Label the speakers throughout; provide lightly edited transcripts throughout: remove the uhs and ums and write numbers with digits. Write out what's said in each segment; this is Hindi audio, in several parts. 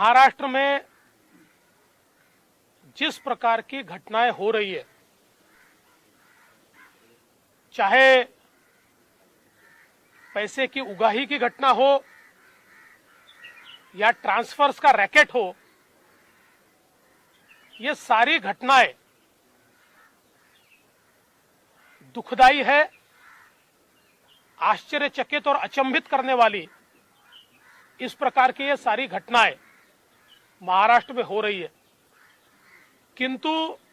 Speaker 1: महाराष्ट्र में जिस प्रकार की घटनाएं हो रही है, चाहे पैसे की उगाही की घटना हो या ट्रांसफर्स का रैकेट हो, ये सारी घटनाएं दुखदाई है, आश्चर्यचकित और अचंभित करने वाली इस प्रकार की ये सारी घटनाएं महाराष्ट्र में हो रही है। किंतु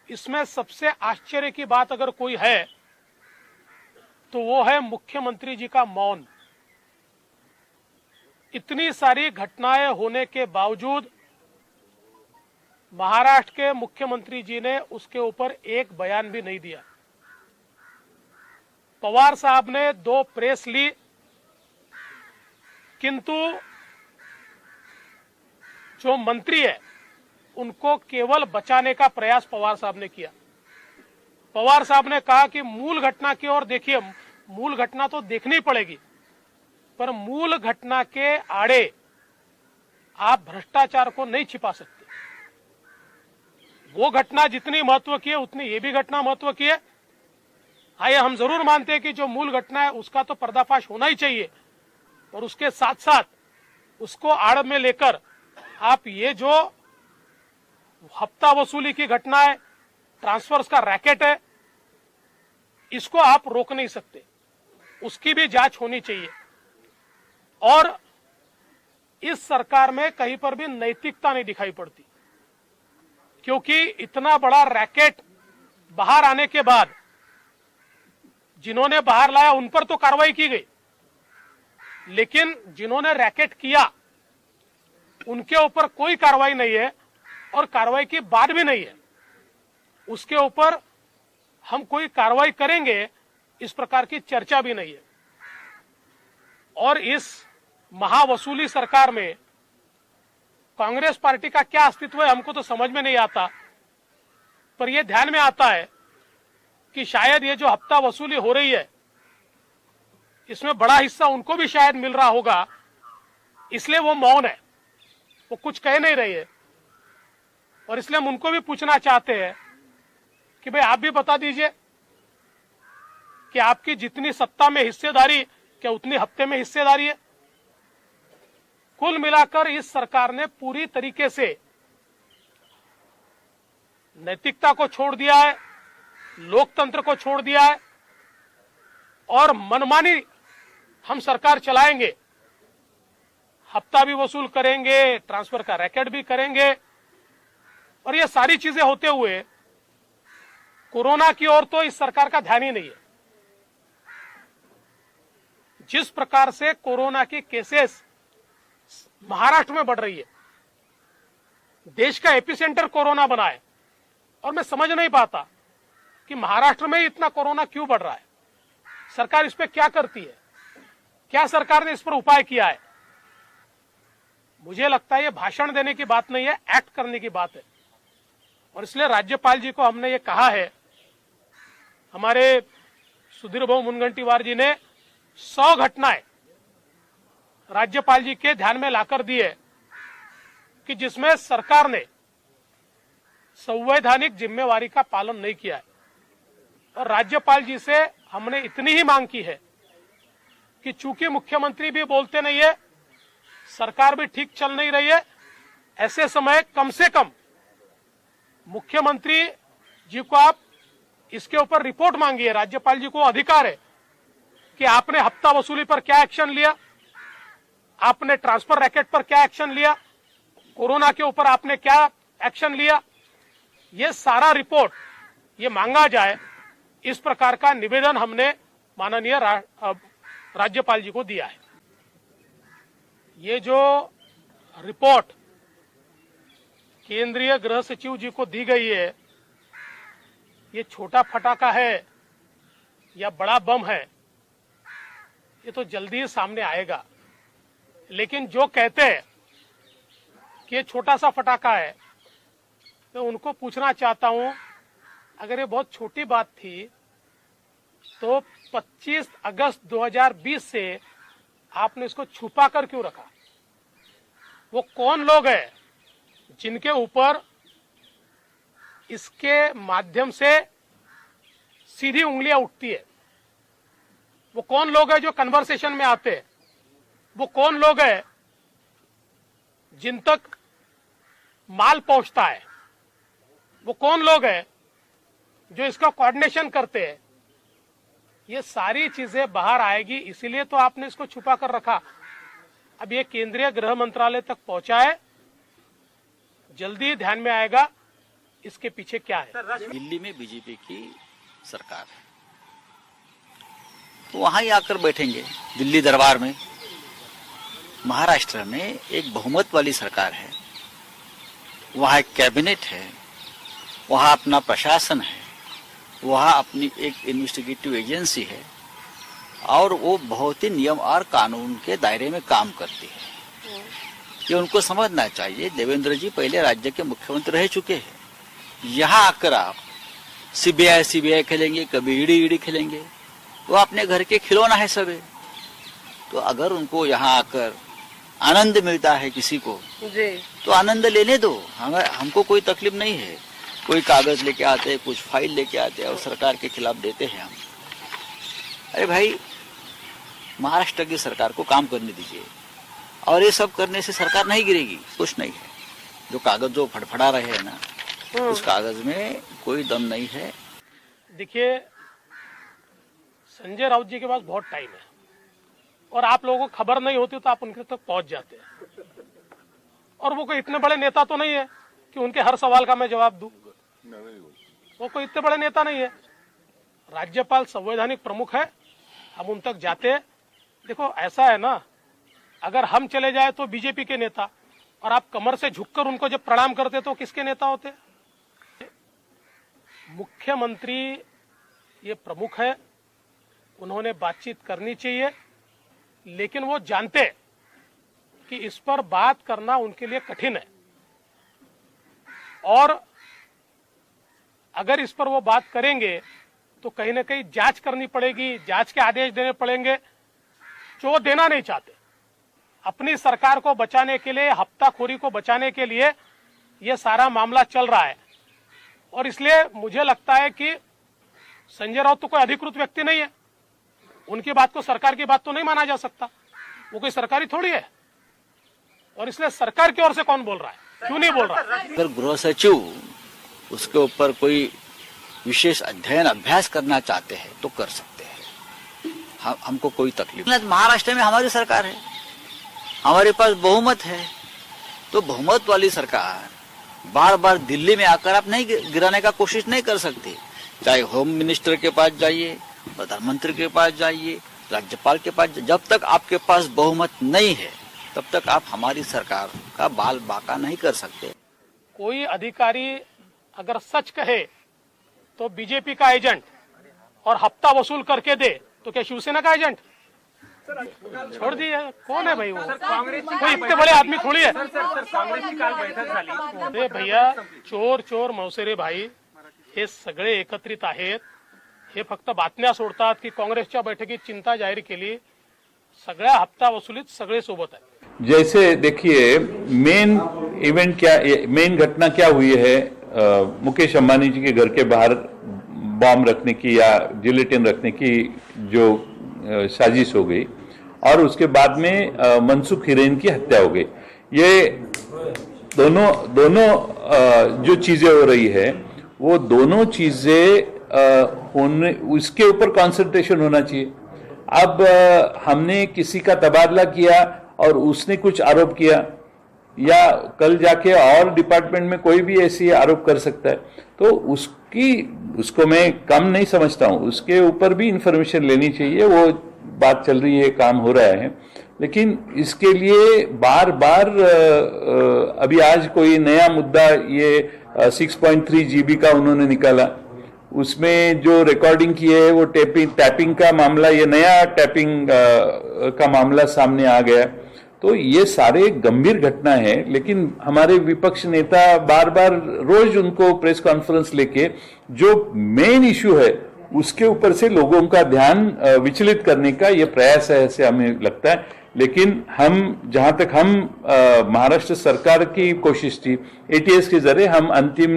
Speaker 1: इसमें सबसे आश्चर्य की बात अगर कोई है तो वो है मुख्यमंत्री जी का मौन। इतनी सारी घटनाएं होने के बावजूद महाराष्ट्र के मुख्यमंत्री जी ने उसके ऊपर एक बयान भी नहीं दिया। पवार साहब ने 2 प्रेस ली, किंतु जो मंत्री है उनको केवल बचाने का प्रयास पवार साहब ने किया। पवार साहब ने कहा कि मूल घटना की ओर देखिए, मूल घटना तो देखनी पड़ेगी, पर मूल घटना के आड़े आप भ्रष्टाचार को नहीं छिपा सकते। वो घटना जितनी महत्व की है उतनी ये भी घटना महत्व की है। आइए हम जरूर मानते हैं कि जो मूल घटना है उसका तो पर्दाफाश होना ही चाहिए, और उसके साथ साथ उसको आड़ में लेकर आप ये जो हफ्ता वसूली की घटना है, ट्रांसफर्स का रैकेट है, इसको आप रोक नहीं सकते। उसकी भी जांच होनी चाहिए। और इस सरकार में कहीं पर भी नैतिकता नहीं दिखाई पड़ती, क्योंकि इतना बड़ा रैकेट बाहर आने के बाद जिन्होंने बाहर लाया उन पर तो कार्रवाई की गई, लेकिन जिन्होंने रैकेट किया उनके ऊपर कोई कार्रवाई नहीं है, और कार्रवाई की बात भी नहीं है। उसके ऊपर हम कोई कार्रवाई करेंगे इस प्रकार की चर्चा भी नहीं है। और इस महावसूली सरकार में कांग्रेस पार्टी का क्या अस्तित्व है हमको तो समझ में नहीं आता, पर यह ध्यान में आता है कि शायद ये जो हफ्ता वसूली हो रही है इसमें बड़ा हिस्सा उनको भी शायद मिल रहा होगा, इसलिए वो मौन है, वो कुछ कह नहीं रही है। और इसलिए हम उनको भी पूछना चाहते हैं कि भाई आप भी बता दीजिए कि आपकी जितनी सत्ता में हिस्सेदारी क्या उतनी हफ्ते में हिस्सेदारी है। कुल मिलाकर इस सरकार ने पूरी तरीके से नैतिकता को छोड़ दिया है, लोकतंत्र को छोड़ दिया है, और मनमानी हम सरकार चलाएंगे, हफ्ता भी वसूल करेंगे, ट्रांसफर का रैकेट भी करेंगे, और ये सारी चीजें होते हुए कोरोना की ओर तो इस सरकार का ध्यान ही नहीं है। जिस प्रकार से कोरोना की केसेस महाराष्ट्र में बढ़ रही है, देश का एपिसेंटर कोरोना बना है, और मैं समझ नहीं पाता कि महाराष्ट्र में इतना कोरोना क्यों बढ़ रहा है। सरकार इस पे क्या करती है? क्या सरकार ने इस पर उपाय किया है? मुझे लगता है ये भाषण देने की बात नहीं है, एक्ट करने की बात है। और इसलिए राज्यपाल जी को हमने ये कहा है, हमारे सुधीर भाऊ मुनगंटीवार जी ने 100 घटनाएं राज्यपाल जी के ध्यान में लाकर दी है कि जिसमें सरकार ने संवैधानिक जिम्मेवारी का पालन नहीं किया है। और राज्यपाल जी से हमने इतनी ही मांग की है कि चूंकि मुख्यमंत्री भी बोलते नहीं है, सरकार भी ठीक चल नहीं रही है, ऐसे समय कम से कम मुख्यमंत्री जी को आप इसके ऊपर रिपोर्ट मांगिए। राज्यपाल जी को अधिकार है कि आपने हफ्ता वसूली पर क्या एक्शन लिया, आपने ट्रांसफर रैकेट पर क्या एक्शन लिया, कोरोना के ऊपर आपने क्या एक्शन लिया, ये सारा रिपोर्ट ये मांगा जाए। इस प्रकार का निवेदन हमने माननीय राज्यपाल जी को दिया है। ये जो रिपोर्ट केंद्रीय गृह सचिव जी को दी गई है, ये छोटा फटाका है या बड़ा बम है, ये तो जल्दी ही सामने आएगा। लेकिन जो कहते हैं कि ये छोटा सा फटाका है, मैं उनको पूछना चाहता हूं, अगर ये बहुत छोटी बात थी तो 25 अगस्त 2020 से आपने इसको छुपा कर क्यों रखा? वो कौन लोग हैं जिनके ऊपर इसके माध्यम से सीधी उंगलियां उठती है। वो कौन लोग हैं जो कन्वर्सेशन में आते हैं? वो कौन लोग हैं जिन तक माल पहुंचता है? वो कौन लोग हैं जो इसका कोऑर्डिनेशन करते हैं? ये सारी चीजें बाहर आएगी, इसीलिए तो आपने इसको छुपा कर रखा। अब ये केंद्रीय गृह मंत्रालय तक पहुंचा है, जल्दी ध्यान में आएगा इसके पीछे क्या है।
Speaker 2: दिल्ली में बीजेपी की सरकार है, तो वहां ही आकर बैठेंगे दिल्ली दरबार में। महाराष्ट्र में एक बहुमत वाली सरकार है, वहां एक कैबिनेट है, वहां अपना प्रशासन है, वहां अपनी एक इन्वेस्टिगेटिव एजेंसी है और वो बहुत ही नियम और कानून के दायरे में काम करती है। ये उनको समझना चाहिए। देवेंद्र जी पहले राज्य के मुख्यमंत्री रह चुके हैं। यहाँ आकर आप सीबीआई खेलेंगे, कभी ईडी खेलेंगे, वो अपने घर के खिलौना है सब। तो अगर उनको यहाँ आकर आनंद मिलता है किसी को जी, तो आनंद लेने दो, हमको कोई तकलीफ नहीं है। कोई कागज लेके आते हैं, कुछ फाइल लेके आते हैं और सरकार के खिलाफ देते हैं हम। अरे भाई, महाराष्ट्र की सरकार को काम करने दीजिए, और ये सब करने से सरकार नहीं गिरेगी, कुछ नहीं है। जो कागज जो फड़फड़ा रहे हैं ना, उस कागज में कोई दम नहीं है।
Speaker 1: देखिए, संजय राउत जी के पास बहुत टाइम है और आप लोगों को खबर नहीं होती तो आप उनके तक पहुंच जाते हैं। और वो कोई इतने बड़े नेता तो नहीं है कि उनके हर सवाल का मैं जवाब दूं। वो कोई इतने बड़े नेता नहीं है। राज्यपाल संवैधानिक प्रमुख है, हम उन तक जाते हैं। देखो, ऐसा है ना, अगर हम चले जाए तो बीजेपी के नेता, और आप कमर से झुककर उनको जब प्रणाम करते तो किसके नेता होते? मुख्यमंत्री ये प्रमुख है, उन्होंने बातचीत करनी चाहिए, लेकिन वो जानते कि इस पर बात करना उनके लिए कठिन है। और अगर इस पर वो बात करेंगे तो कहीं ना कहीं जांच करनी पड़ेगी, जांच के आदेश देने पड़ेंगे, जो वो देना नहीं चाहते। अपनी सरकार को बचाने के लिए, हफ्ताखोरी को बचाने के लिए ये सारा मामला चल रहा है। और इसलिए मुझे लगता है कि संजय राउत तो कोई अधिकृत व्यक्ति नहीं है, उनकी बात को सरकार की बात तो नहीं माना जा सकता। वो कोई सरकारी थोड़ी है, और इसलिए सरकार की ओर से कौन बोल रहा है, क्यों नहीं बोल रहा है?
Speaker 2: अगर गृह सचिव उसके ऊपर कोई विशेष अध्ययन अभ्यास करना चाहते हैं तो कर सकते हैं, हमको कोई तकलीफ नहीं। महाराष्ट्र में हमारी सरकार है, हमारे पास बहुमत है, तो बहुमत वाली सरकार बार बार दिल्ली में आकर आप नहीं गिराने का कोशिश नहीं कर सकते। चाहे होम मिनिस्टर के पास जाइए, प्रधानमंत्री के पास जाइए, राज्यपाल के पास, जब तक आपके पास बहुमत नहीं है तब तक आप हमारी सरकार का बाल बाका नहीं कर सकते।
Speaker 1: कोई अधिकारी अगर सच कहे तो बीजेपी का एजेंट, और हफ्ता वसूल करके दे तो क्या शिवसेना का एजेंट? छोड़ दिए, कौन है भाई वो? कोई इतने बड़े आदमी थोड़ी है।
Speaker 3: काँग्रेसची काल बैठक झाली।
Speaker 1: अरे भैया, चोर मौसेरे भाई हे सगळे एकत्रित आहेत। हे फक्त बातम्या सोडतात की काँग्रेसच्या बैठकीत चिंता जाहीर केली। सगळ्या हप्ता वसुलीत सगळे सोबत आहे।
Speaker 4: जैसे देखिए, मेन घटना क्या हुई है, मुकेश अंबानी जी के घर के बाहर बॉम्ब रखने की या जिलेटिन रखने की जो साजिश हो गई, और उसके बाद में मनसुख हिरेन की हत्या हो गई। ये दोनों जो चीजें हो रही है, वो दोनों चीजें होने, उसके ऊपर कंसंट्रेशन होना चाहिए। अब हमने किसी का तबादला किया और उसने कुछ आरोप किया, या कल जाके और डिपार्टमेंट में कोई भी ऐसी आरोप कर सकता है, तो उसको मैं कम नहीं समझता हूं। उसके ऊपर भी इंफॉर्मेशन लेनी चाहिए। वो बात चल रही है, काम हो रहा है, लेकिन इसके लिए बार बार अभी आज कोई नया मुद्दा, ये 6.3 GB का उन्होंने निकाला, उसमें जो रिकॉर्डिंग की है वो टैपिंग का मामला, ये नया टैपिंग का मामला सामने आ गया। तो ये सारे गंभीर घटना है, लेकिन हमारे विपक्ष नेता बार बार रोज उनको प्रेस कॉन्फ्रेंस लेके जो मेन इश्यू है उसके ऊपर से लोगों का ध्यान विचलित करने का ये प्रयास है, ऐसे हमें लगता है। लेकिन हम जहां तक हम महाराष्ट्र सरकार की कोशिश थी, एटीएस के जरिए हम अंतिम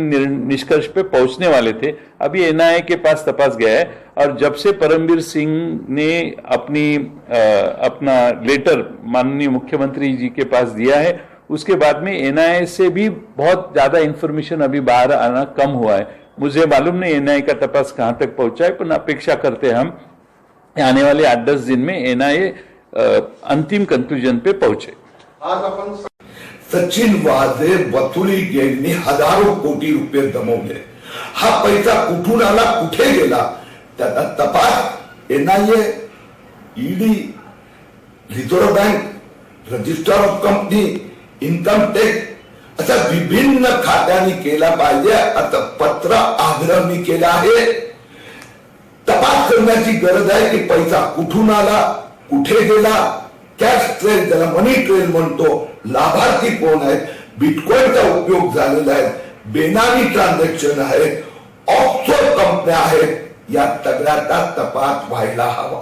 Speaker 4: निष्कर्ष पे पहुंचने वाले थे। अभी एनआईए के पास तपास गया है और जब से परमबीर सिंह ने अपना लेटर माननीय मुख्यमंत्री जी के पास दिया है, उसके बाद में एनआईए से भी बहुत ज्यादा इंफॉर्मेशन अभी बाहर आना कम हुआ है। मुझे मालूम नहीं एनआईए का तपास कहां तक पहुंचा है, पर अपेक्षा करते हैं हम आने वाले 8-10 दिन में एनआईए अंतिम कंक्लूजन पे पहुंचे।
Speaker 5: आज आपण सचिन वाझे वसुली गँगने हजारो कोटी रुपये गमावले। हा पैसा कुठून आला, कुठे गेला, त्याचा तपास NIA, ED, reserve bank, register of company, income tax अशा विभिन्न खात्यांनी केला पाहिजे असं पत्र आग्रह मी केला आहे। तपास करण्याची गरज आहे की पैसा कुठून आला, कुठे गेला, कॅश ट्रेल, त्याला मनी ट्रेल म्हणतो, लाभार्थी कोण आहेत, बिटकॉइनचा उपयोग झालेला आहे, बेनामी ट्रान्झॅक्शन आहेत, ऑफशोर कंपन्या आहेत, या सगळ्याचा तपास व्हायला हवा।